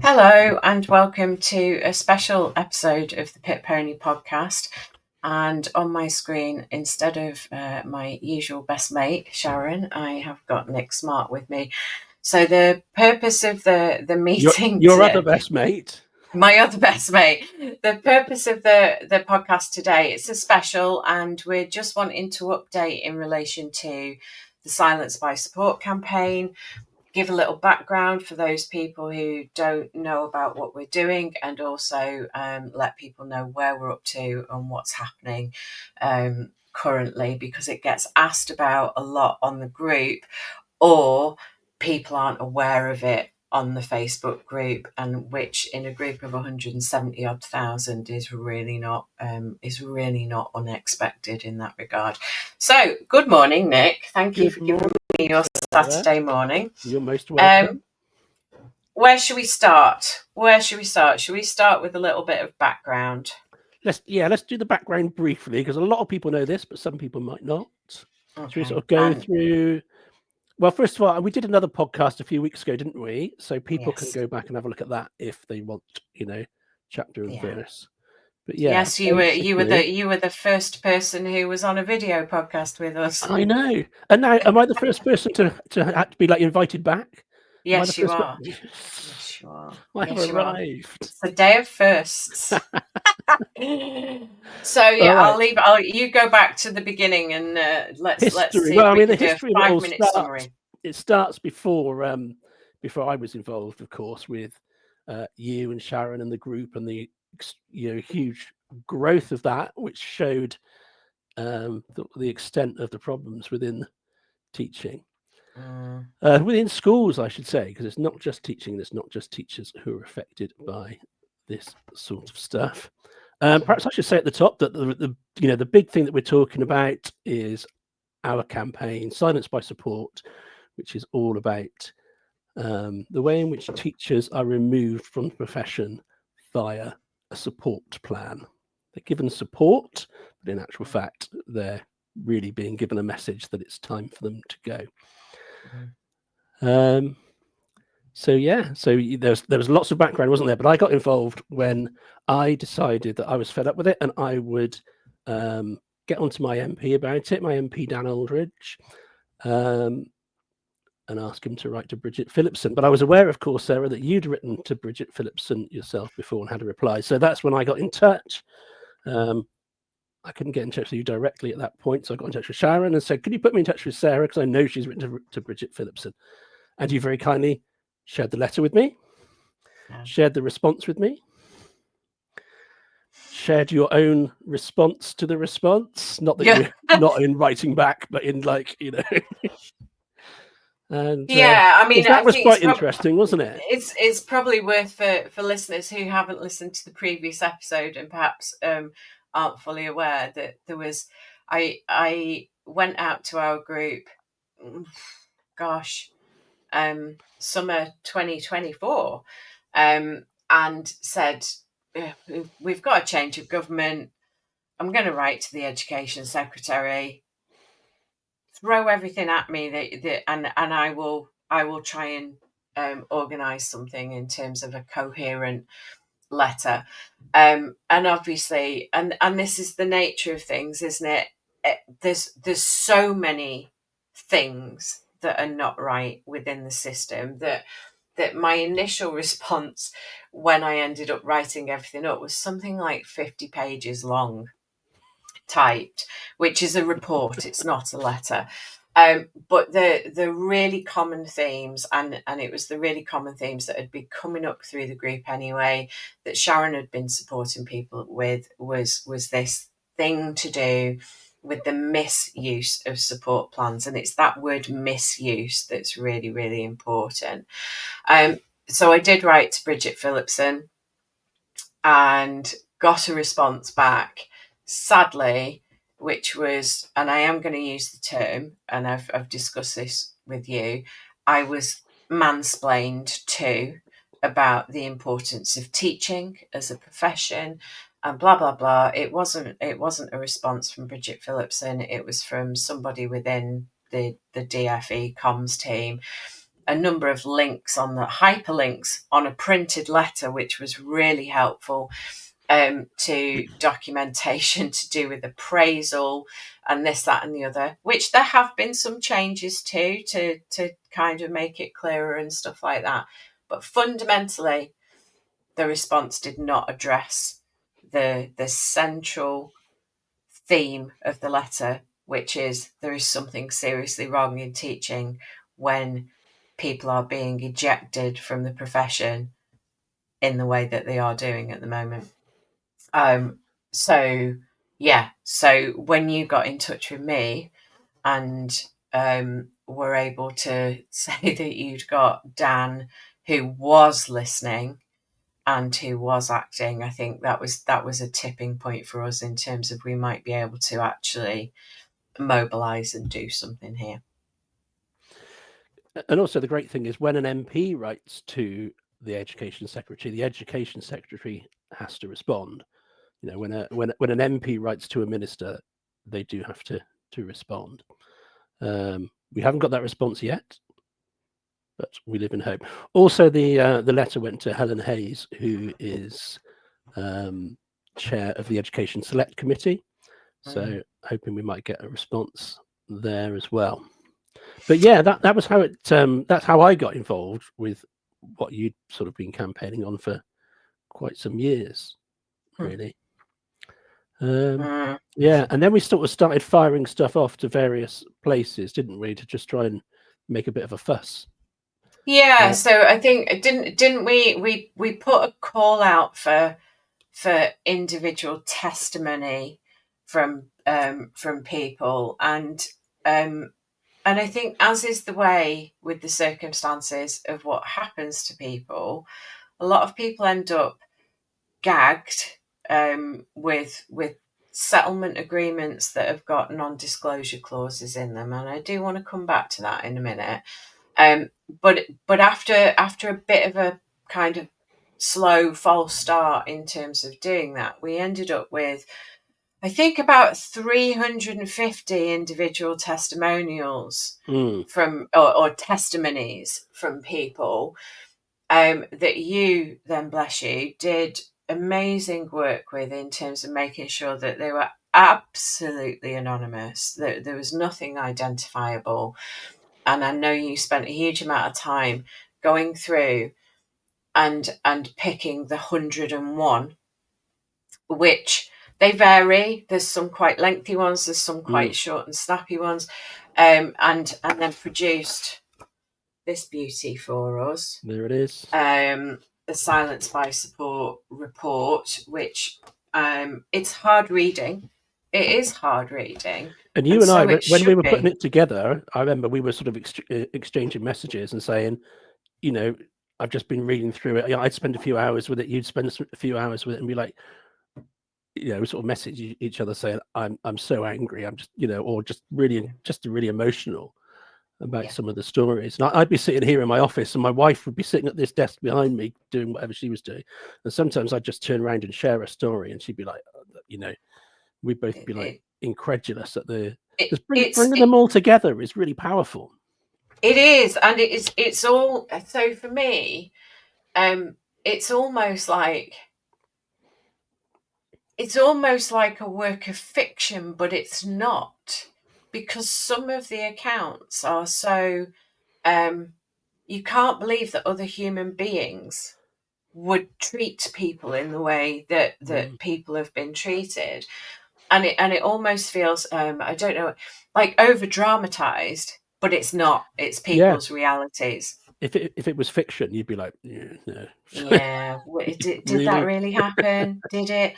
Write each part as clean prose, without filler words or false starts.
Hello and welcome to a special episode of the Pit Pony podcast. And on my screen, instead of my usual best mate, Sharon, I have got Nick Smart with me. So the purpose of the meeting... Your other best mate. My other best mate. The purpose of the podcast today, it's a special, and we're just wanting to update in relation to the Silence by Support campaign, give a little background for those people who don't know about what we're doing, and also let people know where we're up to and what's happening currently, because it gets asked about a lot on the group, or people aren't aware of it on the Facebook group, and which in a group of 170 odd thousand is really not unexpected in that regard. So good morning, Nick. Thank you for giving me your Saturday morning. You're most welcome. Where should we start? Should we start with a little bit of background? Let's do the background briefly, because a lot of people know this, but some people might not. Okay. Should we sort of go through? Well, first of all, we did another podcast a few weeks ago, didn't we? So people can go back and have a look at that if they want, chapter and verse. But yes, you were the first person who was on a video podcast with us. I know. And now, am I the first person to have to be invited back? Yes, you are. Yes, you are. I have arrived. It's the day of firsts. So yeah, you go back to the beginning and let's see. Well, the history of it 5-minute summary. It starts before I was involved, of course, with you and Sharon and the group, and the huge growth of that, which showed the extent of the problems within teaching. Within schools, I should say, because it's not just teaching, it's not just teachers who are affected by this sort of stuff. Perhaps I should say at the top that the big thing that we're talking about is our campaign, Silence by Support, which is all about the way in which teachers are removed from the profession via a support plan. They're given support, but in actual fact, they're really being given a message that it's time for them to go. So there was lots of background, wasn't there? But I got involved when I decided that I was fed up with it, and I would get onto my MP about it, my MP Dan Aldridge, and ask him to write to Bridget Phillipson. But I was aware, of course, Sarah, that you'd written to Bridget Phillipson yourself before and had a reply. So that's when I got in touch. I couldn't get in touch with you directly at that point, so I got in touch with Sharon and said, "Could you put me in touch with Sarah, because I know she's written to Bridget Phillipson." And you very kindly shared the letter with me, shared the response with me, shared your own response to the response. Not that you're not in writing back, but in And that was quite interesting, wasn't it? It's probably worth for listeners who haven't listened to the previous episode and perhaps aren't fully aware that there was. I went out to our group. Summer 2024, and said, "We've got a change of government. I'm going to write to the Education Secretary. Throw everything at me and I will try and organise something in terms of a coherent letter." And obviously, and this is the nature of things, isn't it? There's so many things that are not right within the system that my initial response when I ended up writing everything up was something like 50 pages long, typed, which is a report, it's not a letter. But the really common themes, and it was the really common themes that had been coming up through the group anyway, that Sharon had been supporting people with, was this thing to do with the misuse of support plans. And it's that word misuse that's really, really important. So I did write to Bridget Phillipson and got a response back, sadly, which was, and I am going to use the term, and I've discussed this with you, I was mansplained to about the importance of teaching as a profession and blah blah blah. It wasn't a response from Bridget Phillipson, it was from somebody within the DFE comms team. a number of links on the hyperlinks on a printed letter, which was really helpful, to documentation to do with appraisal and this, that, and the other, which there have been some changes to kind of make it clearer and stuff like that. But fundamentally, the response did not address the central theme of the letter, which is there is something seriously wrong in teaching when people are being ejected from the profession in the way that they are doing at the moment. So yeah, so when you got in touch with me and were able to say that you'd got Dan who was listening and who was acting, I think that was a tipping point for us in terms of we might be able to actually mobilize and do something here. And also the great thing is when an MP writes to the Education Secretary has to respond. You know, when an MP writes to a minister, they do have to respond. We haven't got that response yet, but we live in hope. Also, the letter went to Helen Hayes, who is chair of the Education Select Committee. So hoping we might get a response there as well. But yeah, that was how it. That's how I got involved with what you'd sort of been campaigning on for quite some years, really. Yeah, and then we sort of started firing stuff off to various places, didn't we, to just try and make a bit of a fuss. Yeah, so I think didn't we put a call out for individual testimony from people, and I think, as is the way with the circumstances of what happens to people, a lot of people end up gagged with settlement agreements that have got non-disclosure clauses in them, and I do want to come back to that in a minute. But after a bit of a kind of slow false start in terms of doing that, we ended up with, I think, about 350 individual testimonials from or testimonies from people that you then, bless you, did amazing work with in terms of making sure that they were absolutely anonymous, that there was nothing identifiable. And I know you spent a huge amount of time going through and picking the 101, which they vary. There's some quite lengthy ones, there's some quite short and snappy ones, and then produced this beauty for us. There it is. The Silence by Support report, which it's hard reading. It is hard reading. And you and I, when we were putting it together, I remember we were sort of exchanging messages and saying, you know, I've just been reading through it. I'd spend a few hours with it. You'd spend a few hours with it, and be like, you know, sort of message each other saying, I'm so angry. I'm just, you know, or just really emotional about some of the stories. And I'd be sitting here in my office, and my wife would be sitting at this desk behind me doing whatever she was doing. And sometimes I'd just turn around and share a story, and she'd be like, you know, we'd both be like incredulous at bringing them all together is really powerful. It is, and it's all, so for me, it's almost like a work of fiction, but it's not, because some of the accounts are so you can't believe that other human beings would treat people in the way that people have been treated, and it almost feels I don't know, like over dramatized, but it's not. It's people's realities. If it was fiction, you'd be like, yeah, no. Yeah, did that really happen? Did it?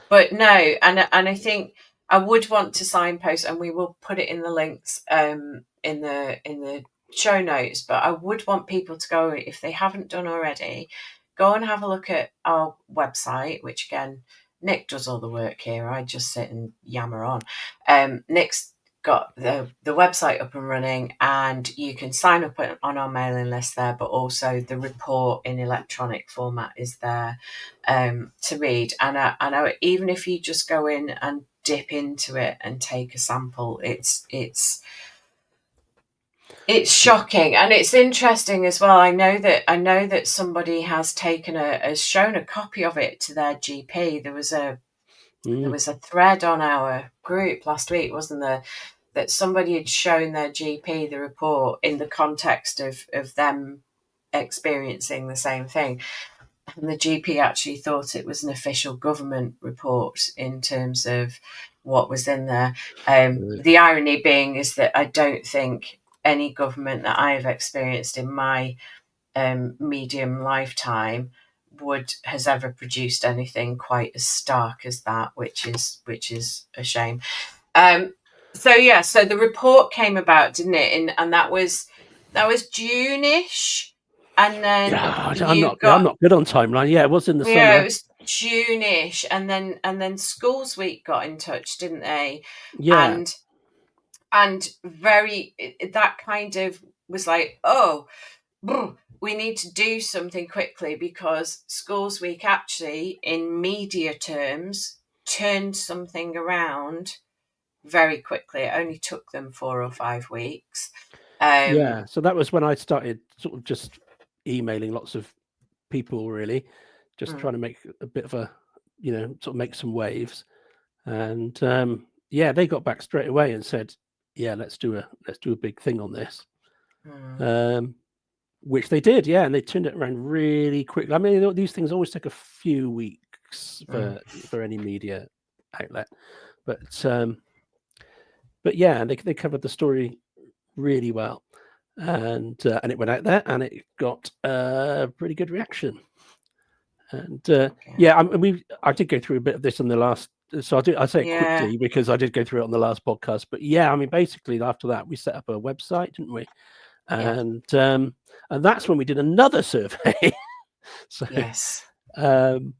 But no, and I think I would want to signpost, and we will put it in the links in the show notes. But I would want people to go, if they haven't done already, go and have a look at our website, which again, Nick does all the work here. I just sit and yammer on. Nick's got the website up and running, and you can sign up on our mailing list there, but also the report in electronic format is there to read. And I, even if you just go in and dip into it and take a sample, it's It's shocking, and it's interesting as well. I know that somebody has shown a copy of it to their GP. There was a thread on our group last week, wasn't there, that somebody had shown their GP the report in the context of them experiencing the same thing. And the GP actually thought it was an official government report in terms of what was in there. The irony being is that I don't think any government that I have experienced in my medium lifetime has ever produced anything quite as stark as that, which is a shame. So the report came about, didn't it? And that was June-ish. And then I'm not good on timeline. Yeah, it was in the summer. Yeah, it was June-ish, and then Schools Week got in touch, didn't they? Yeah. And very that kind of was like, oh, we need to do something quickly, because Schools Week actually, in media terms, turned something around very quickly. It only took them 4 or 5 weeks. So that was when I started sort of just emailing lots of people, really, just trying to make a bit of a, sort of make some waves. And they got back straight away and said, yeah, let's do a big thing on this. Which they did, and they turned it around really quickly. I mean, these things always take a few weeks for any media outlet, but yeah, they covered the story really well, and it went out there, and it got a pretty good reaction. And I did go through a bit of this on the last. So I say it quickly because I did go through it on the last podcast. But I mean, basically after that, we set up a website, didn't we? And that's when we did another survey. So yes, only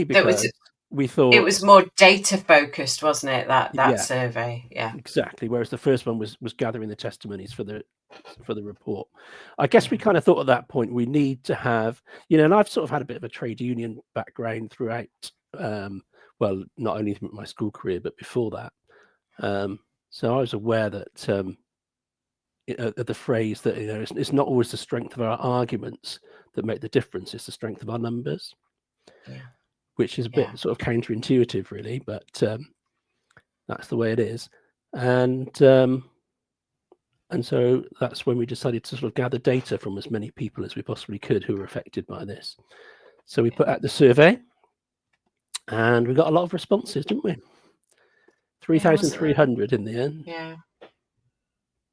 because we thought it was more data focused, wasn't it? That survey, exactly. Whereas the first one was gathering the testimonies for the report. I guess we kind of thought at that point we need to have, and I've sort of had a bit of a trade union background throughout. Well, not only through my school career, but before that. So I was aware that the phrase that it's not always the strength of our arguments that make the difference; it's the strength of our numbers. Which is a bit sort of counterintuitive, really, but that's the way it is. And so that's when we decided to sort of gather data from as many people as we possibly could who were affected by this. So we put out the survey, and we got a lot of responses, didn't we? 3,300 in the end.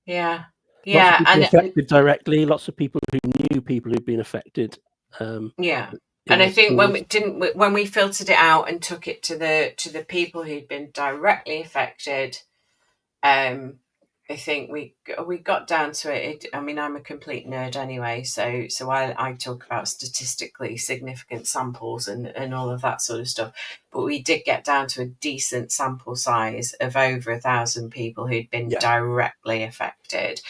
Yeah. Lots of people affected directly. Lots of people who knew people who'd been affected. And I think when we filtered it out and took it to the people who'd been directly affected, I think we got down to it. I mean, I'm a complete nerd anyway, so I talk about statistically significant samples and all of that sort of stuff. But we did get down to a decent sample size of over 1,000 people who'd been directly affected.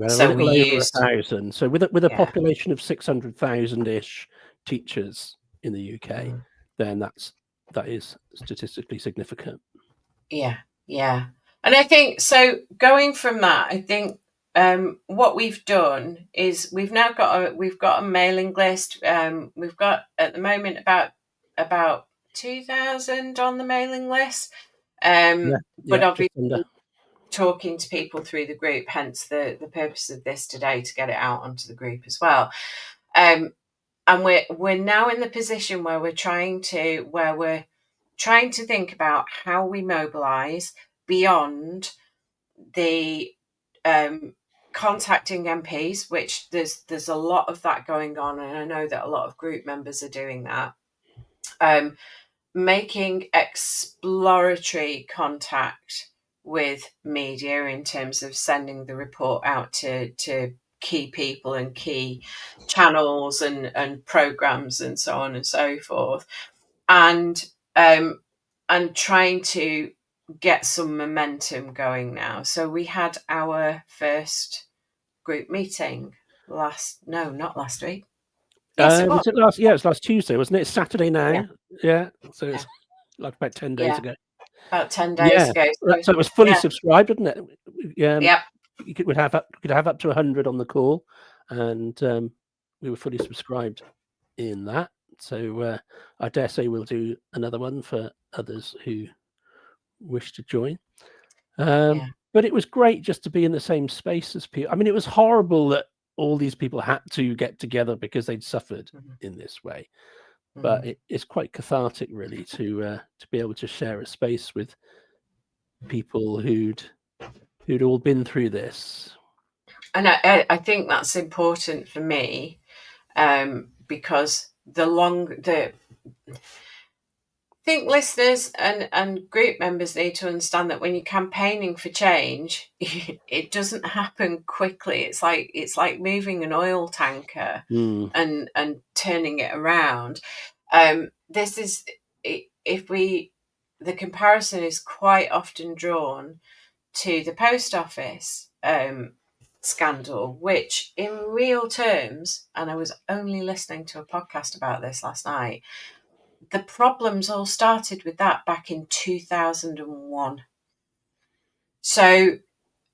So we used 1,000. So with a population of 600,000-ish teachers in the UK, then that is statistically significant. Yeah. And I think so. Going from that, I think what we've done is we've got a mailing list. We've got at the moment about 2,000 on the mailing list. But obviously talking to people through the group, hence the purpose of this today, to get it out onto the group as well. And we're now in the position where we're trying to think about how we mobilise beyond the contacting MPs, which there's a lot of that going on, and I know that a lot of group members are doing that. Making exploratory contact with media in terms of sending the report out to key people and key channels and programs and so on and so forth, and trying to get some momentum going now. So we had our first group meeting not last week. Yes, it was. It was last Tuesday, wasn't it? It's Saturday now. So it's like about 10 days ago. About 10 days ago. So it was fully subscribed, wasn't it? Yep. you could have up to 100 on the call, and we were fully subscribed in that. So I dare say we'll do another one for others who wish to join. Yeah. But it was great just to be in the same space as people. I mean, it was horrible that all these people had to get together because they'd suffered in this way. But it's quite cathartic, really, to be able to share a space with people who'd all been through this. And I think that's important for me, because I think listeners and group members need to understand that when you're campaigning for change, it doesn't happen quickly. It's like moving an oil tanker and turning it around. This is the comparison is quite often drawn to the post office scandal, which in real terms, and I was only listening to a podcast about this last night, the problems all started with that back in 2001. So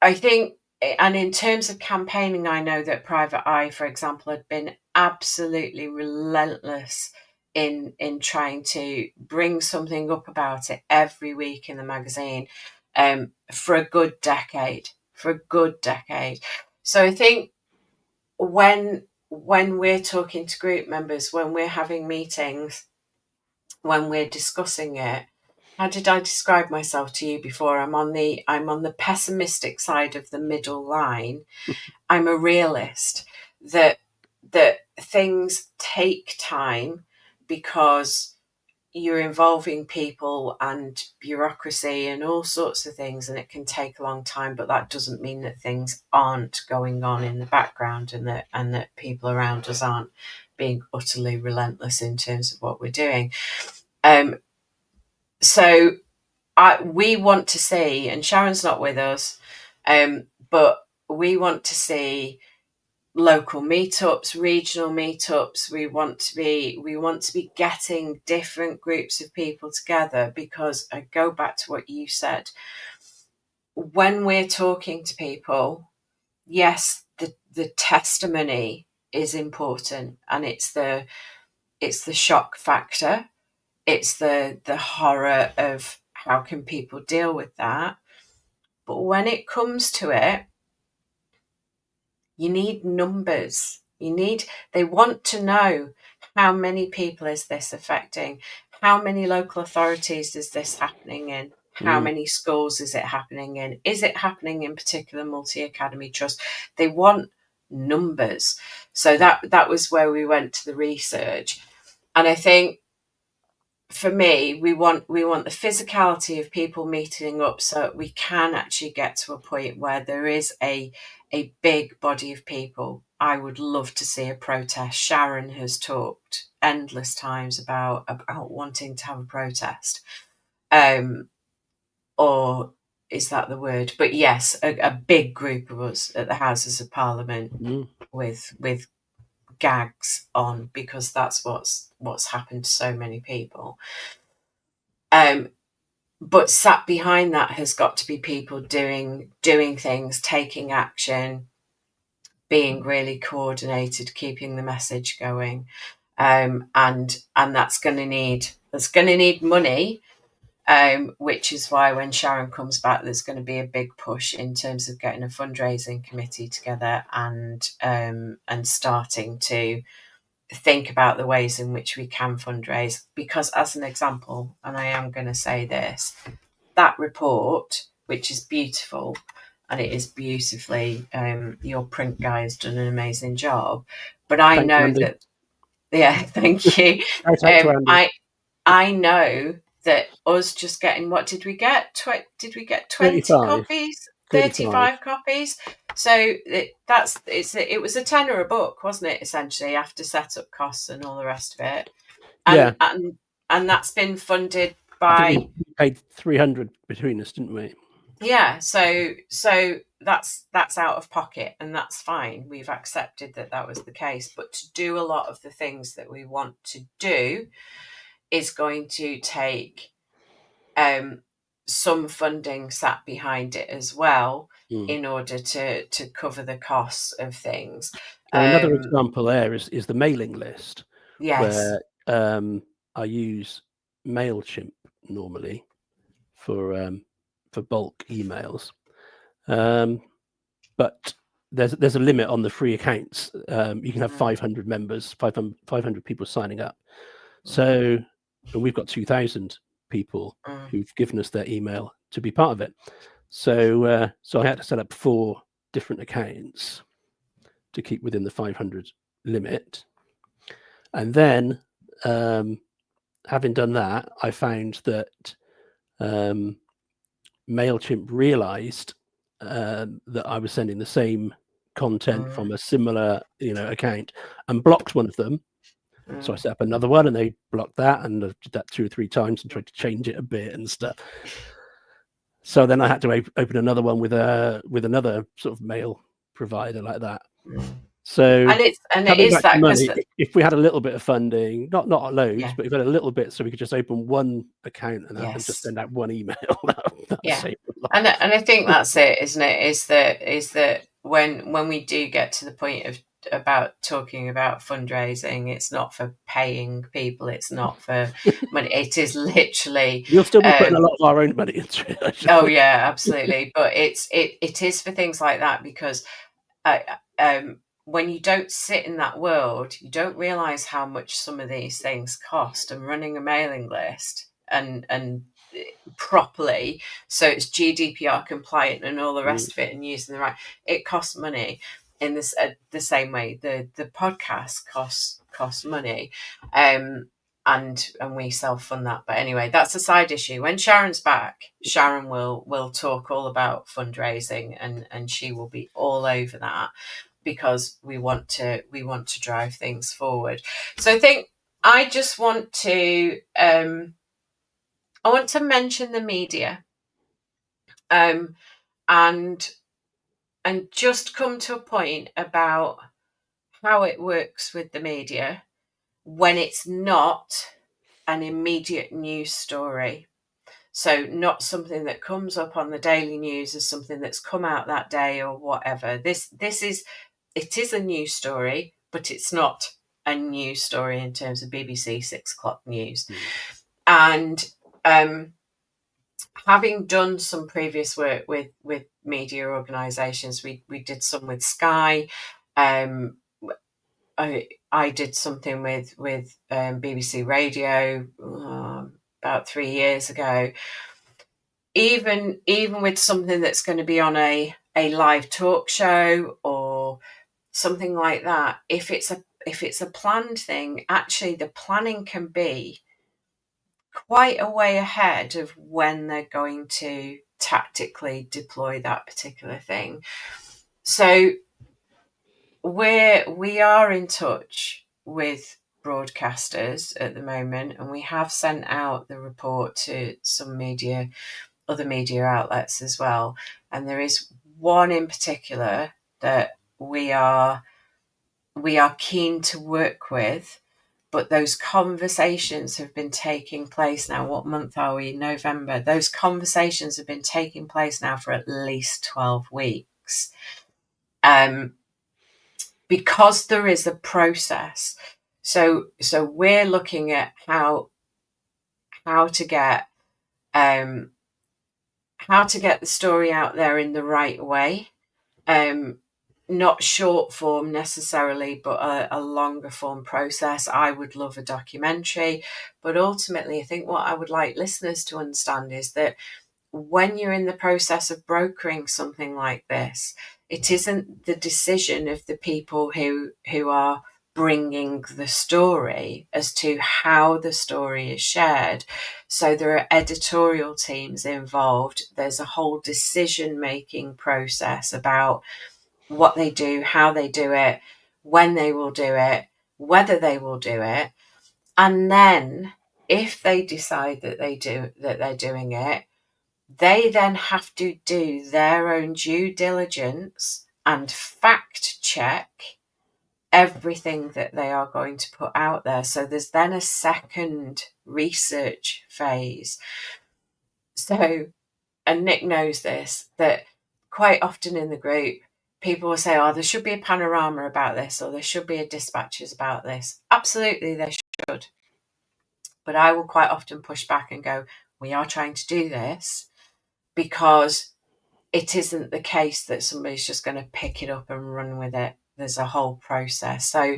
I think, and in terms of campaigning, I know that Private Eye, for example, had been absolutely relentless in trying to bring something up about it every week in the magazine, for a good decade. So I think when we're talking to group members, when we're having meetings, when we're discussing it, how did I describe myself to you before? I'm on the pessimistic side of the middle line. I'm a realist that things take time because you're involving people and bureaucracy and all sorts of things, and it can take a long time, but that doesn't mean that things aren't going on in the background and that people around us aren't being utterly relentless in terms of what we're doing. So we want to see, and Sharon's not with us, but we want to see local meetups, regional meetups. We want to be getting different groups of people together, because I go back to what you said. When we're talking to people, yes, the testimony is important, and it's the shock factor. It's the horror of how can people deal with that. But when it comes to it, you need numbers. They want to know, how many people is this affecting? How many local authorities is this happening in? How many schools is it happening in? Is it happening in particular multi-academy trusts? They want numbers. So that was where we went to the research. And I think, for me, we want the physicality of people meeting up, so we can actually get to a point where there is a big body of people. I would love to see a protest. Sharon has talked endless times about wanting to have a protest, or is that the word? But yes, a big group of us at the Houses of Parliament with gags on, because that's what's happened to so many people. But sat behind that has got to be people doing things, taking action, being really coordinated, keeping the message going, and that's going to need money, which is why when Sharon comes back, there's going to be a big push in terms of getting a fundraising committee together and starting to think about the ways in which we can fundraise. Because, as an example, and I am going to say this, that report, which is beautiful, and it is beautifully, your print guy has done an amazing job, but I know that, yeah, thank you. I know that us just getting, what did we get? Did we get 20 copies? 35 copies. So it was a tenner a book, wasn't it, essentially, after setup costs and all the rest of it. And and that's been funded by, I think we paid 300 between us, didn't we? Yeah, so that's out of pocket, and that's fine. We've accepted that was the case. But to do a lot of the things that we want to do is going to take some funding sat behind it as well Mm. in order to cover the costs of things. Well, another example there is the mailing list, Yes. where I use MailChimp normally for bulk emails, but there's a limit on the free accounts. You can have 500 members, 500 people signing up. So, and we've got 2,000 people who've given us their email to be part of it. So, so I had to set up 4 different accounts to keep within the 500 limit. And then, having done that, I found that MailChimp realized that I was sending the same content from a similar, account, and blocked one of them. So I set up another one, and they blocked that, and I did that 2 or 3 times and tried to change it a bit and stuff. So then I had to open another one with another sort of mail provider like that. So and it coming is back that to money, because if we had a little bit of funding, not loads, yeah, but if we had a little bit, so we could just open one account and just yes, send out one email. That yeah, save a lot. and I think that's it, isn't it? Is that when we do get to the point of about talking about fundraising, it's not for paying people, it's not for money, it is literally We'll still be putting a lot of our own money into it. oh yeah, absolutely, but it is for things like that, because when you don't sit in that world, you don't realize how much some of these things cost, and running a mailing list and properly, so it's GDPR compliant and all the rest of it, and using the right, it costs money. In this the same way the podcast costs money, and we self-fund that. But anyway, that's a side issue. When Sharon's back, Sharon will talk all about fundraising, and she will be all over that, because we want to drive things forward. So I think I just want to mention the media, and just come to a point about how it works with the media when it's not an immediate news story. So not something that comes up on the daily news as something that's come out that day or whatever. It is a news story, but it's not a news story in terms of BBC 6 o'clock news. And having done some previous work with media organisations, we did some with Sky. I did something with BBC Radio about 3 years ago. Even with something that's going to be on a live talk show or something like that, if it's a planned thing, actually the planning can be quite a way ahead of when they're going to tactically deploy that particular thing. So we are in touch with broadcasters at the moment, and we have sent out the report to some other media outlets as well. And there is one in particular that we are keen to work with, but those conversations have been taking place now. What month are we? November. Those conversations have been taking place now for at least 12 weeks. Because there is a process. So we're looking at how to get the story out there in the right way. Not short form necessarily, but a longer form process. I would love a documentary, but ultimately I think what I would like listeners to understand is that when you're in the process of brokering something like this, it isn't the decision of the people who are bringing the story as to how the story is shared. So there are editorial teams involved. There's a whole decision-making process about what they do, how they do it, when they will do it, whether they will do it. And then if they decide that they're doing it, they then have to do their own due diligence and fact check everything that they are going to put out there. So there's then a second research phase. So and Nick knows this, that quite often in the group, people will say, oh, there should be a panorama about this, or there should be a dispatches about this. Absolutely, there should. But I will quite often push back and go, we are trying to do this because it isn't the case that somebody's just going to pick it up and run with it. There's a whole process. So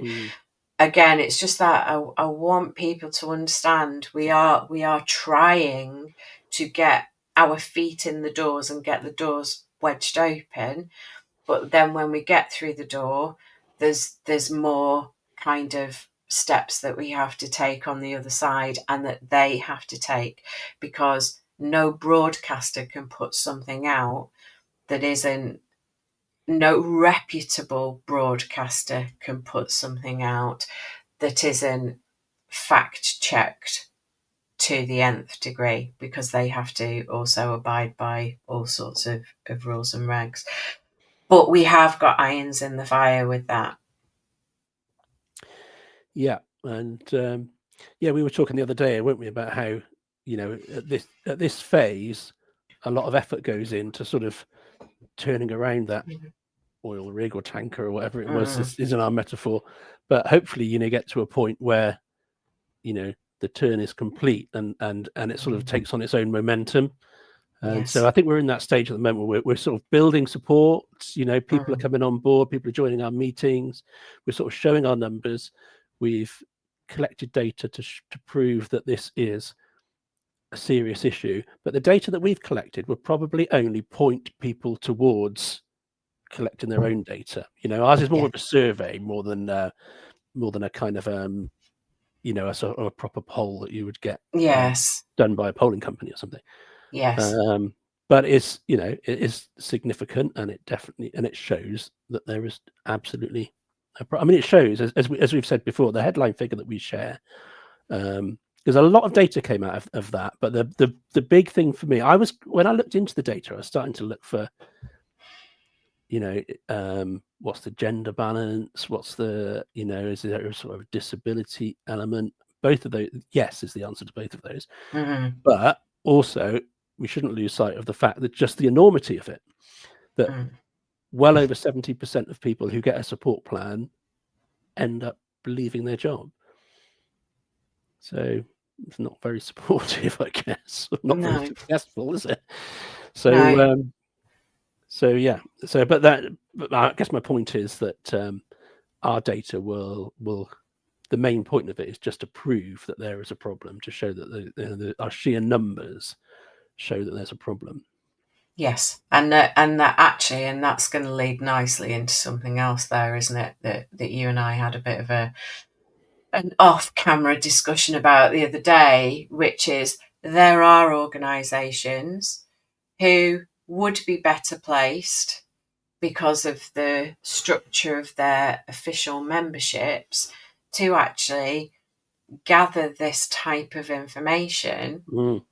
again, it's just that I want people to understand we are trying to get our feet in the doors and get the doors wedged open. But then when we get through the door, there's more kind of steps that we have to take on the other side and that they have to take, because no broadcaster can put something out that isn't, no reputable broadcaster can put something out that isn't fact checked to the nth degree, because they have to also abide by all sorts of rules and regs. But we have got irons in the fire with that. Yeah, and we were talking the other day, weren't we, about how, you know, at this phase, a lot of effort goes into sort of turning around that oil rig or tanker or whatever it was, isn't our metaphor, but hopefully, you know, get to a point where, you know, the turn is complete and it sort of takes on its own momentum. And Yes. so I think we're in that stage at the moment where we're sort of building support. You know, people are coming on board, people are joining our meetings, we're sort of showing our numbers. We've collected data to prove that this is a serious issue, but the data that we've collected will probably only point people towards collecting their own data. You know, ours is more of a survey more than a kind of you know, a sort of a proper poll that you would get done by a polling company or something. Yes. But it's, you know, it is significant, and it definitely, and it shows that there is absolutely I mean, it shows, as we've said before, the headline figure that we share, because a lot of data came out of that. But the big thing for me, when I looked into the data, I was starting to look for, you know, what's the gender balance? What's the, you know, is there a sort of disability element? Both of those, yes, is the answer to both of those. But also, we shouldn't lose sight of the fact that just the enormity of it, that well over 70% of people who get a support plan end up leaving their job. So it's not very supportive, I guess. Not very successful, is it? So yeah. So but I guess my point is that our data will the main point of it is just to prove that there is a problem, to show that our sheer numbers show that there's a problem. Yes, and that actually, and that's going to lead nicely into something else there, isn't it? That you and I had a bit of an off-camera discussion about the other day, which is there are organisations who would be better placed because of the structure of their official memberships to actually gather this type of information.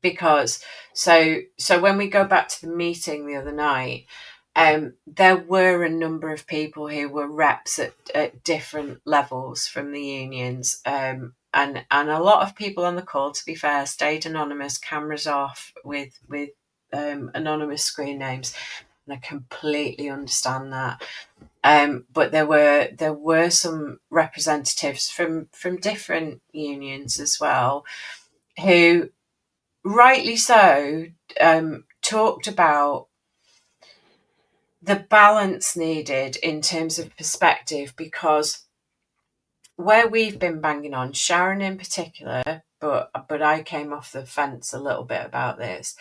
Because so when we go back to the meeting the other night, there were a number of people who were reps at different levels from the unions, and a lot of people on the call, to be fair, stayed anonymous, cameras off, with anonymous screen names, and I completely understand that. But there were some representatives from different unions as well, who, rightly so, talked about the balance needed in terms of perspective, because where we've been banging on, Sharon in particular, but I came off the fence a little bit about this,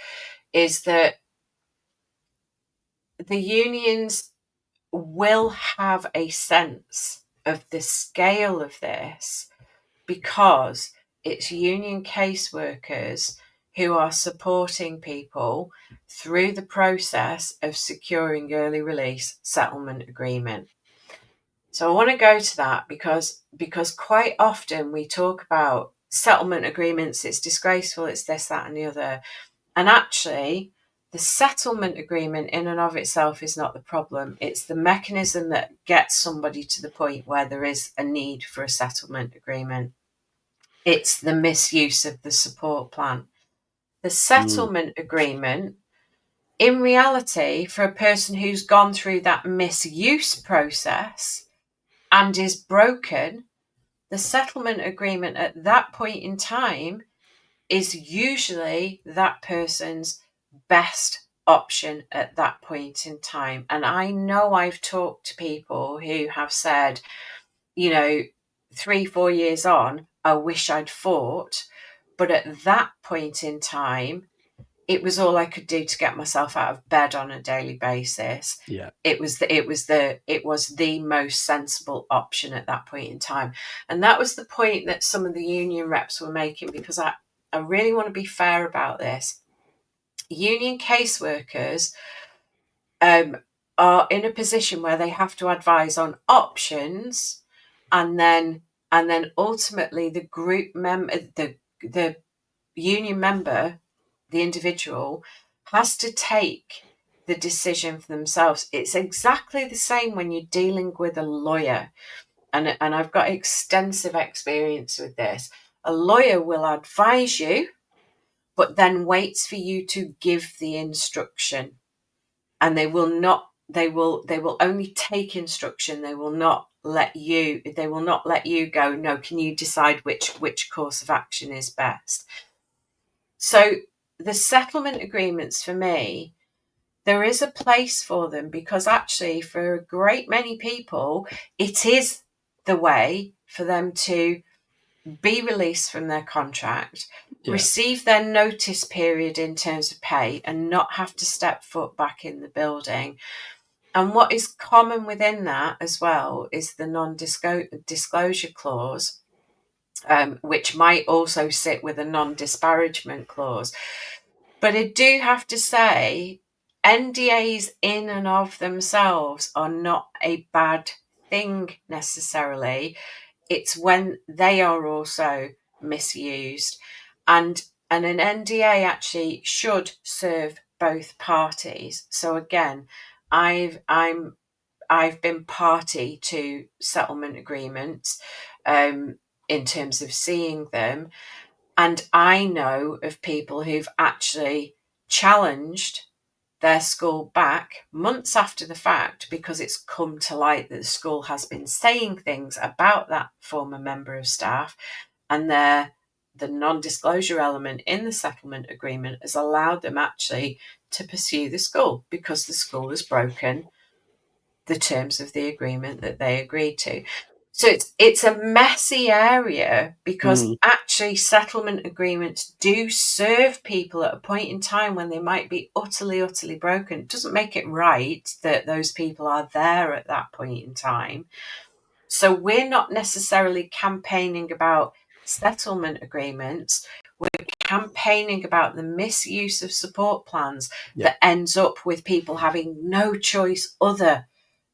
is that the unions will have a sense of the scale of this, because it's union caseworkers who are supporting people through the process of securing early release settlement agreement. So I want to go to that because quite often we talk about settlement agreements, it's disgraceful, it's this, that, and the other. And actually, the settlement agreement in and of itself is not the problem. It's the mechanism that gets somebody to the point where there is a need for a settlement agreement. It's the misuse of the support plan. The settlement agreement in reality, for a person who's gone through that misuse process and is broken, the settlement agreement at that point in time is usually that person's best option at that point in time. And I know I've talked to people who have said, 3-4 years on, I wish I'd fought, but at that point in time, it was all I could do to get myself out of bed on a daily basis. Yeah. It was the most sensible option at that point in time. And that was the point that some of the union reps were making, because I really want to be fair about this. Union caseworkers are in a position where they have to advise on options, and then ultimately the group member, the union member, the individual, has to take the decision for themselves. It's exactly the same when you're dealing with a lawyer, and I've got extensive experience with this. A lawyer will advise you, but then waits for you to give the instruction, and they will only take instruction. They will not let you go, no, can you decide which course of action is best? So the settlement agreements, for me, there is a place for them, because actually for a great many people, it is the way for them to be released from their contract, receive their notice period in terms of pay, and not have to step foot back in the building. And what is common within that as well is the non-disclosure clause, which might also sit with a non-disparagement clause. But I do have to say, NDAs in and of themselves are not a bad thing necessarily. It's when they are also misused. And an NDA actually should serve both parties. So again, I've been party to settlement agreements in terms of seeing them. And I know of people who've actually challenged their school back months after the fact, because it's come to light that the school has been saying things about that former member of staff, and the non-disclosure element in the settlement agreement has allowed them actually to pursue the school, because the school has broken the terms of the agreement that they agreed to. So it's a messy area, because actually settlement agreements do serve people at a point in time when they might be utterly broken. It doesn't make it right that those people are there at that point in time. So we're not necessarily campaigning about settlement agreements. We're campaigning about the misuse of support plans that ends up with people having no choice other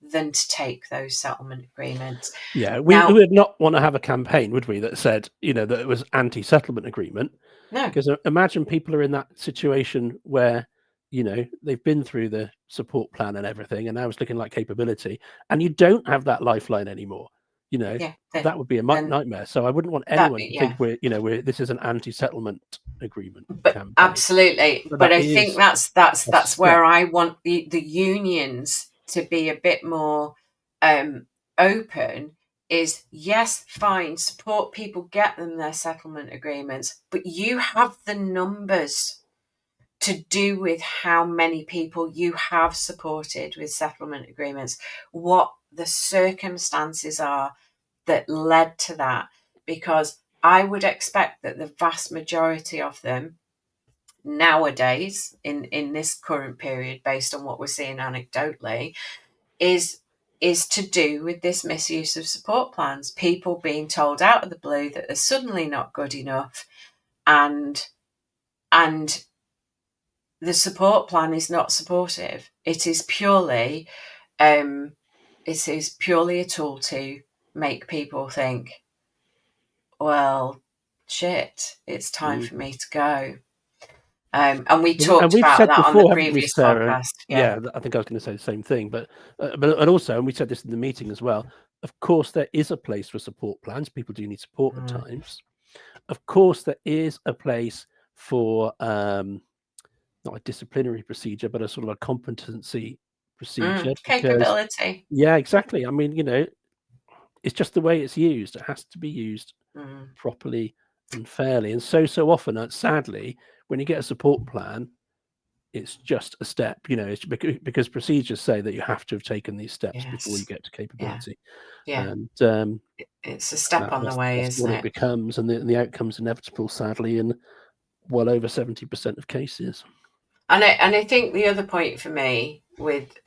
than to take those settlement agreements. Yeah, we would not want to have a campaign, would we, that said, that it was anti-settlement agreement? No. Because imagine people are in that situation where, they've been through the support plan and everything, and now it's looking like capability, and you don't have that lifeline anymore. That would be a nightmare. So I wouldn't want anyone to think this is an anti-settlement agreement campaign. Absolutely. But I think that's where I want the unions to be a bit more open. Is yes, fine, support people, get them their settlement agreements, but you have the numbers to do with how many people you have supported with settlement agreements, what the circumstances are that led to that, because I would expect that the vast majority of them nowadays, in this current period, based on what we're seeing anecdotally, is to do with this misuse of support plans, people being told out of the blue that they're suddenly not good enough, and the support plan is not supportive. It is purely a tool to make people think, well, shit, it's time for me to go. And we talked about that on the previous podcast. Yeah, I think I was going to say the same thing, but also, and we said this in the meeting as well, of course there is a place for support plans. People do need support at times. Of course there is a place for not a disciplinary procedure, but a sort of a competency procedure. Because Capability. yeah, exactly. I mean, it's just the way it's used. It has to be used properly and fairly. And so often, sadly, when you get a support plan, it's just a step. It's because procedures say that you have to have taken these steps before you Yes. get to capability. Yeah. And It's a step on the way, that's isn't what it it? becomes, and the outcome's inevitable, sadly, in well over 70% of cases. And I think the other point for me with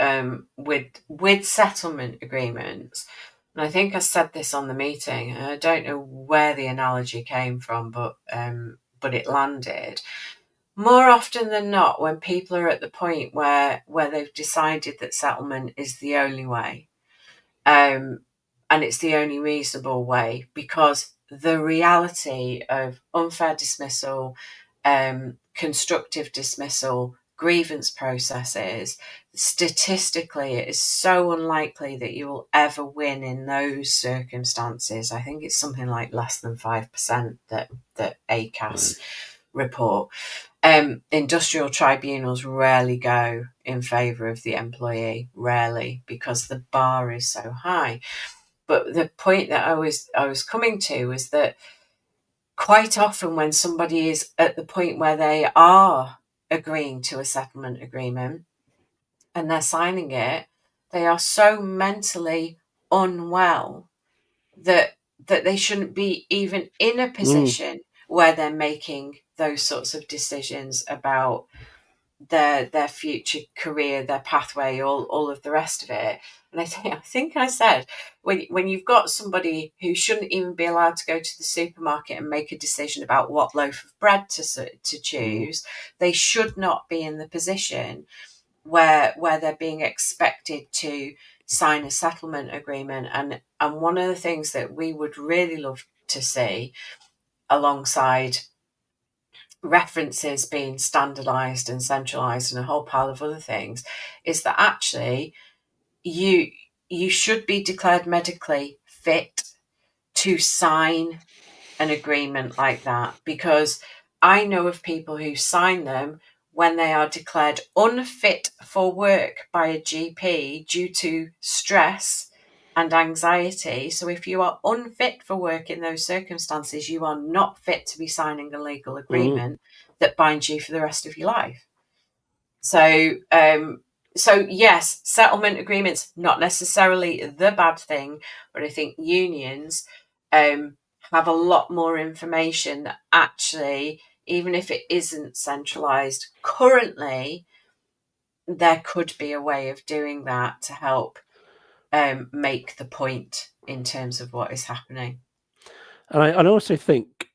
settlement agreements, and I think I said this on the meeting, and I don't know where the analogy came from, but it landed. More often than not, when people are at the point where they've decided that settlement is the only way, and it's the only reasonable way, because the reality of unfair dismissal, constructive dismissal, grievance processes, statistically, it is so unlikely that you will ever win in those circumstances. I think it's something like less than 5% that ACAS report. Industrial tribunals rarely go in favour of the employee, rarely, because the bar is so high. But the point that I was coming to was that quite often when somebody is at the point where they are agreeing to a settlement agreement and they're signing it, they are so mentally unwell that they shouldn't be even in a position where they're making those sorts of decisions about their future career, their pathway, all of the rest of it. And I think I said, when you've got somebody who shouldn't even be allowed to go to the supermarket and make a decision about what loaf of bread to choose, they should not be in the position where they're being expected to sign a settlement agreement. And one of the things that we would really love to see, alongside references being standardized and centralized and a whole pile of other things, is that actually you should be declared medically fit to sign an agreement like that, because I know of people who sign them when they are declared unfit for work by a GP due to stress and anxiety. So if you are unfit for work in those circumstances, you are not fit to be signing a legal agreement that binds you for the rest of your life. So, yes, settlement agreements, not necessarily the bad thing, but I think unions have a lot more information that actually, even if it isn't centralized currently, there could be a way of doing that to help make the point in terms of what is happening. And I also think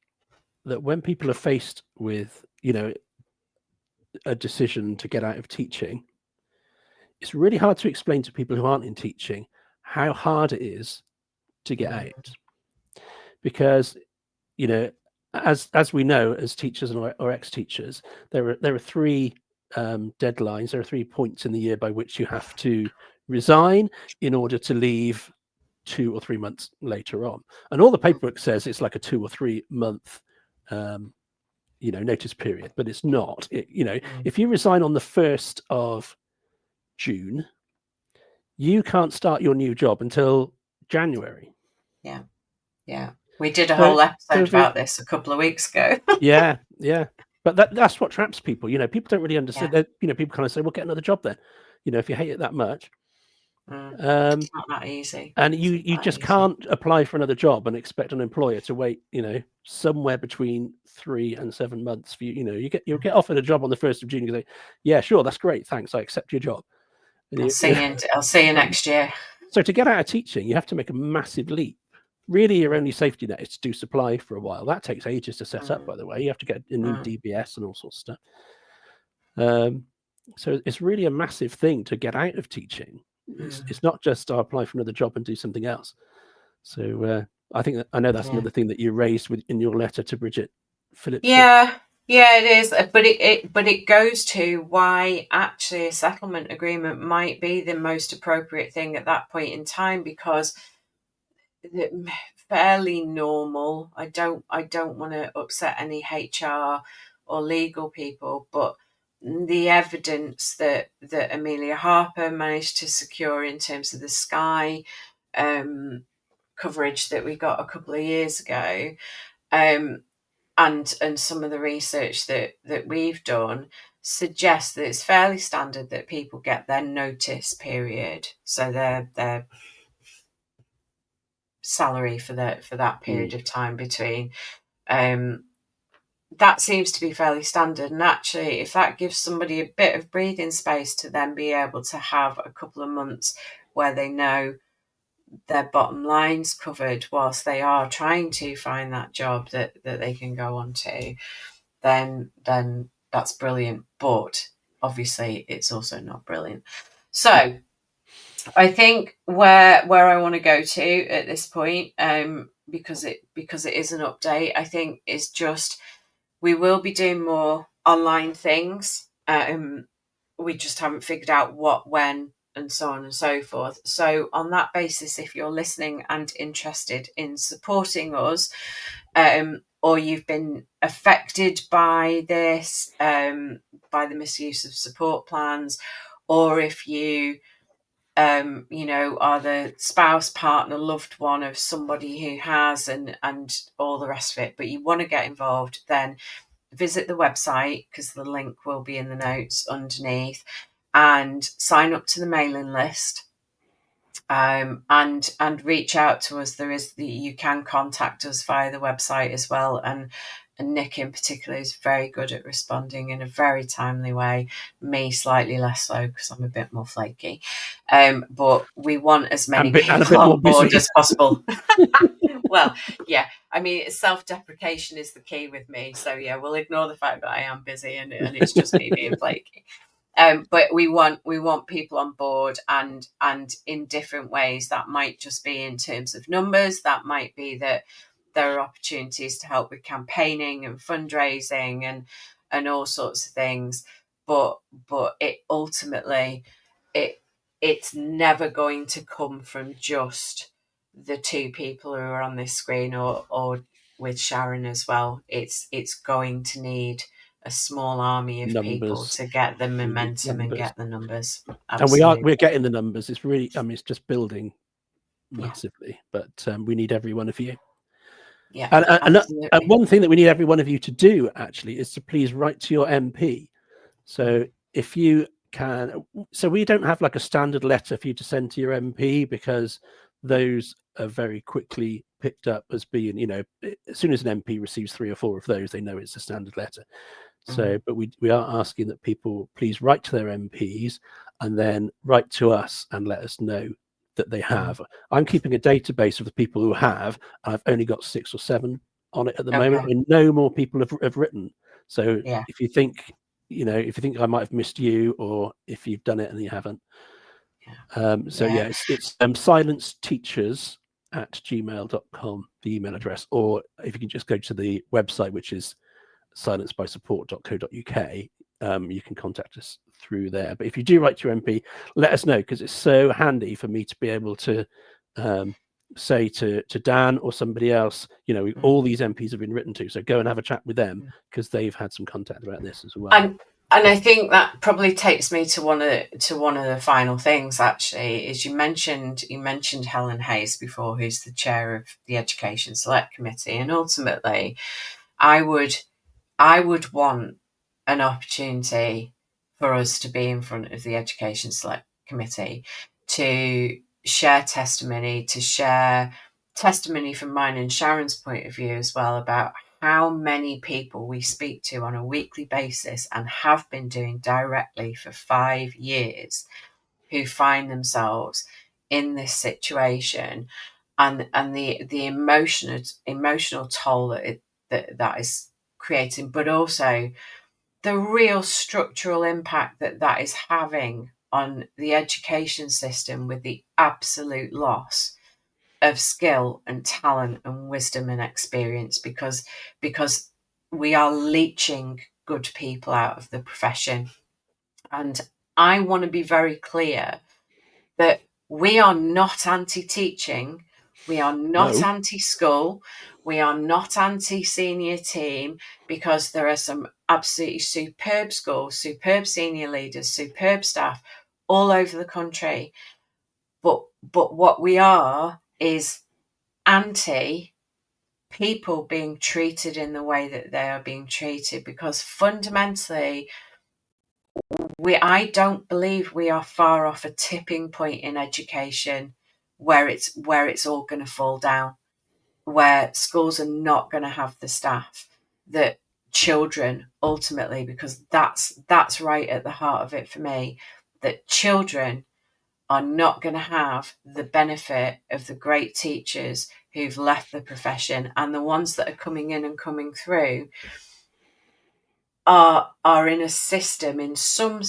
that when people are faced with, a decision to get out of teaching, it's really hard to explain to people who aren't in teaching how hard it is to get out. Because, as we know, as teachers or ex-teachers, there are three deadlines. There are 3 points in the year by which you have to resign in order to leave 2 or 3 months later on. And all the paperwork says it's like a 2 or 3 month notice period, but it's not. If you resign on the 1st of June, you can't start your new job until January. Yeah. We did a whole episode about this a couple of weeks ago. Yeah. But that's what traps people. People don't really understand that. People kind of say, well, get another job then. If you hate it that much. It's not that easy. And you just can't apply for another job and expect an employer to wait, somewhere between 3 and 7 months for you. You'll get offered a job on the 1st of June. You say, yeah, sure, that's great, thanks, I accept your job. I'll see you next year. So to get out of teaching, you have to make a massive leap. Really, your only safety net is to do supply for a while. That takes ages to set up, by the way. You have to get a new DBS and all sorts of stuff. So it's really a massive thing to get out of teaching. It's not just apply for another job and do something else. So I think I know that's another thing that you raised in your letter to Bridget Phillips. Yeah, it is, but it goes to why actually a settlement agreement might be the most appropriate thing at that point in time, because fairly normal. I don't want to upset any HR or legal people, but the evidence that Amelia Harper managed to secure in terms of the Sky coverage that we got a couple of years ago, and some of the research that we've done suggests that it's fairly standard that people get their notice period, so their salary for that period of time between. That seems to be fairly standard, and actually, if that gives somebody a bit of breathing space to then be able to have a couple of months where they know their bottom line's covered whilst they are trying to find that job that they can go on to, then that's brilliant. But obviously, it's also not brilliant. So I think where I want to go to at this point, because it is an update, I think is just we will be doing more online things. We just haven't figured out what, when, and so on and so forth. So on that basis, if you're listening and interested in supporting us, or you've been affected by this, by the misuse of support plans, or if you are the spouse, partner, loved one of somebody who has, and all the rest of it, but you want to get involved, then visit the website, because the link will be in the notes underneath, and sign up to the mailing list, and reach out to us. You can contact us via the website as well, and Nick in particular is very good at responding in a very timely way. Me slightly less so, because I'm a bit more flaky. But we want as many people on board as possible. Well, yeah, I mean, self-deprecation is the key with me. So yeah, we'll ignore the fact that I am busy and it's just me being flaky. But we want people on board, and in different ways. That might just be in terms of numbers. That might be that there are opportunities to help with campaigning and fundraising and all sorts of things. But it ultimately, it's never going to come from just the two people who are on this screen, or with Sharon as well. It's going to need a small army of people to get the momentum and get the numbers. Absolutely. And we're getting the numbers. It's really, I mean, it's just building massively, but we need every one of you. Yeah, and one thing that we need every one of you to do actually is to please write to your MP. So if you can, so we don't have like a standard letter for you to send to your MP, because those are very quickly picked up as being, as soon as an MP receives 3 or 4 of those, they know it's a standard letter. So, but we are asking that people please write to their MPs and then write to us and let us know that they have. I'm keeping a database of the people who have, and I've only got 6 or 7 on it at the moment, and no more people have written. So if you think, if you think I might have missed you, or if you've done it and you haven't. It's silenceteachers@gmail.com, the email address, or if you can just go to the website, which is silencebysupport.co.uk, you can contact us through there. But if you do write to your MP, let us know, because it's so handy for me to be able to say to Dan or somebody else, all these MPs have been written to, so go and have a chat with them, because they've had some contact about this as well. And I think that probably takes me to one of the final things, actually, is you mentioned Helen Hayes before, who's the chair of the Education Select Committee, and ultimately I would want an opportunity for us to be in front of the Education Select Committee to share testimony, from mine and Sharon's point of view as well, about how many people we speak to on a weekly basis, and have been doing directly for 5 years, who find themselves in this situation, and the emotional toll that is creating, but also the real structural impact that is having on the education system, with the absolute loss of skill and talent and wisdom and experience, because we are leaching good people out of the profession. And I want to be very clear that we are not anti-teaching. We are not No. anti-school. We are not anti-senior team, because there are some absolutely superb schools, superb senior leaders, superb staff all over the country. But what we are is anti people being treated in the way that they are being treated, because fundamentally I don't believe we are far off a tipping point in education where it's all going to fall down, where schools are not going to have the staff that children ultimately, because that's right at the heart of it for me, that children are not going to have the benefit of the great teachers who've left the profession, and the ones that are coming in and coming through are in a system in some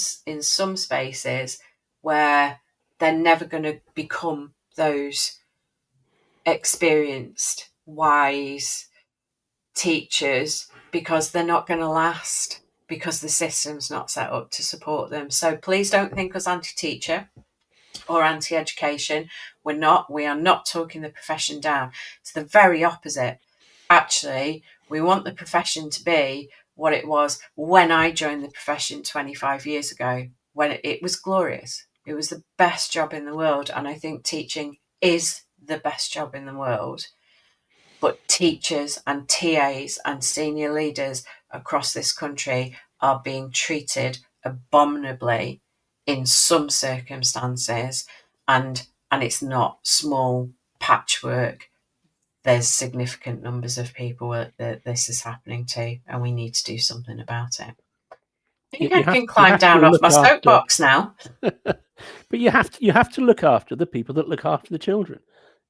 spaces where they're never going to become those experienced, wise teachers, because they're not going to last, because the system's not set up to support them. So please don't think us anti-teacher or anti-education. We are not talking the profession down. It's the very opposite. Actually, we want the profession to be what it was when I joined the profession 25 years ago, when it was glorious. It was the best job in the world, and I think teaching is the best job in the world. But teachers and TAs and senior leaders across this country are being treated abominably in some circumstances, and it's not small patchwork. There's significant numbers of people that this is happening to, and we need to do something about it. I think I can climb down off my soapbox now. But you have to look after the people that look after the children.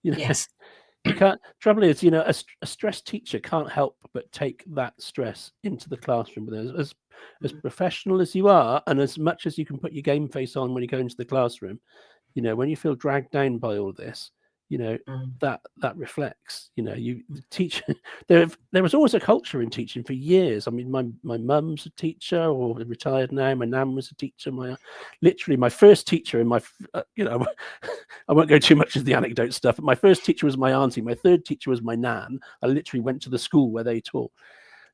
Yes. You can't. Trouble is, a stressed teacher can't help but take that stress into the classroom. But as professional as you are, and as much as you can put your game face on when you go into the classroom, when you feel dragged down by all this, that reflects. You teach. There was always a culture in teaching for years. I mean, my mum's a teacher, or retired now. My nan was a teacher. Literally my first teacher in my, I won't go too much into the anecdote stuff, but my first teacher was my auntie. My third teacher was my nan. I literally went to the school where they taught.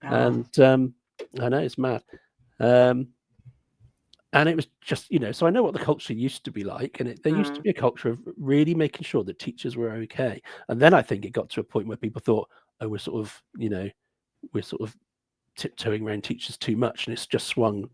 And I know it's mad. And it was just, so I know what the culture used to be like, and there used to be a culture of really making sure that teachers were okay. And then I think it got to a point where people thought, oh, we're sort of tiptoeing around teachers too much, and it's just swung,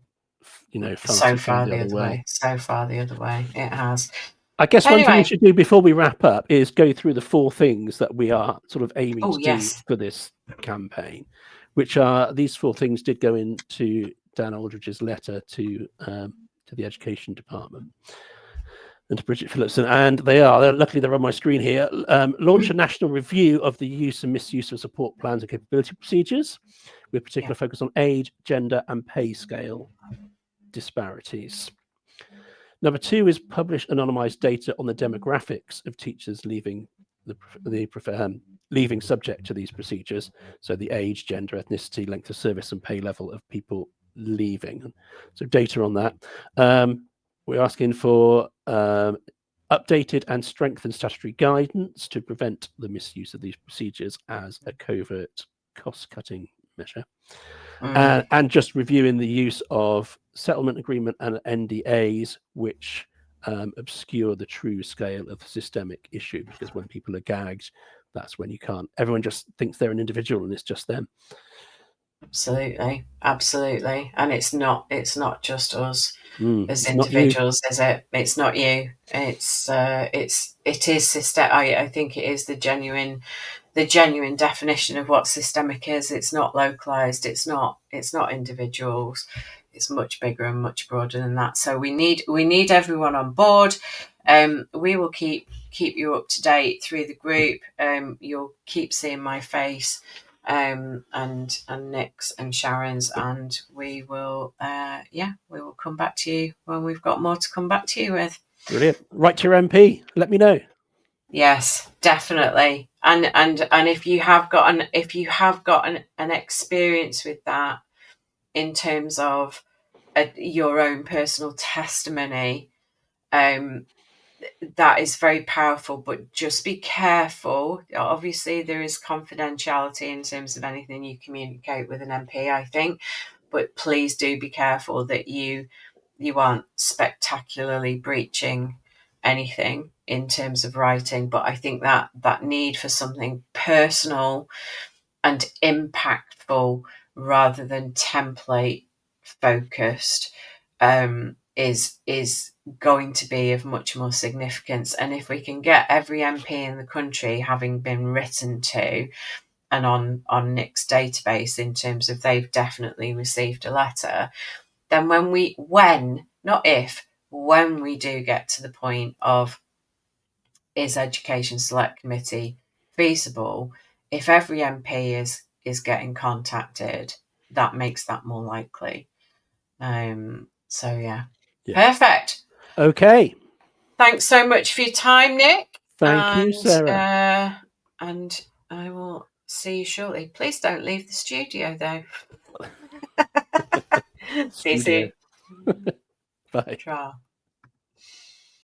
so far the other way. So far the other way it has. I guess one thing we should do before we wrap up is go through the 4 things that we are sort of aiming to do for this campaign, which are these 4 things did go into Dan Aldridge's letter to the Education Department and to Bridget Phillipson, and luckily they're on my screen here. Launch a national review of the use and misuse of support plans and capability procedures, with particular focus on age, gender, and pay scale disparities. Number 2 is publish anonymized data on the demographics of teachers leaving leaving subject to these procedures. So the age, gender, ethnicity, length of service, and pay level of people leaving. So data on that. We're asking for updated and strengthened statutory guidance to prevent the misuse of these procedures as a covert cost-cutting measure. And just reviewing the use of settlement agreement and NDAs, which obscure the true scale of the systemic issue, because when people are gagged, that's when everyone just thinks they're an individual and it's just them. Absolutely. And it's not just us as individuals, is it? It's not you. It is system. I think it is the genuine definition of what systemic is. It's not localized. It's not individuals. It's much bigger and much broader than that. So we need everyone on board. We will keep you up to date through the group. You'll keep seeing my face, and Nick's and Sharon's, and we will come back to you when we've got more to come back to you with. Brilliant. Write to your MP. Let me know. Yes, definitely. And if you have got an experience with that in terms of your own personal testimony, that is very powerful, but just be careful. Obviously, there is confidentiality in terms of anything you communicate with an MP, I think, but please do be careful that you aren't spectacularly breaching anything in terms of writing. But I think that need for something personal and impactful rather than template focused is going to be of much more significance. And if we can get every MP in the country having been written to and on Nick's database in terms of they've definitely received a letter, then when not if, when we do get to the point of is Education Select Committee feasible, if every MP is getting contacted, that makes that more likely. So yeah. Perfect. Okay. Thanks so much for your time, Nick. Thank you, Sarah. And I will see you shortly. Please don't leave the studio, though. See you soon. Bye. Ciao.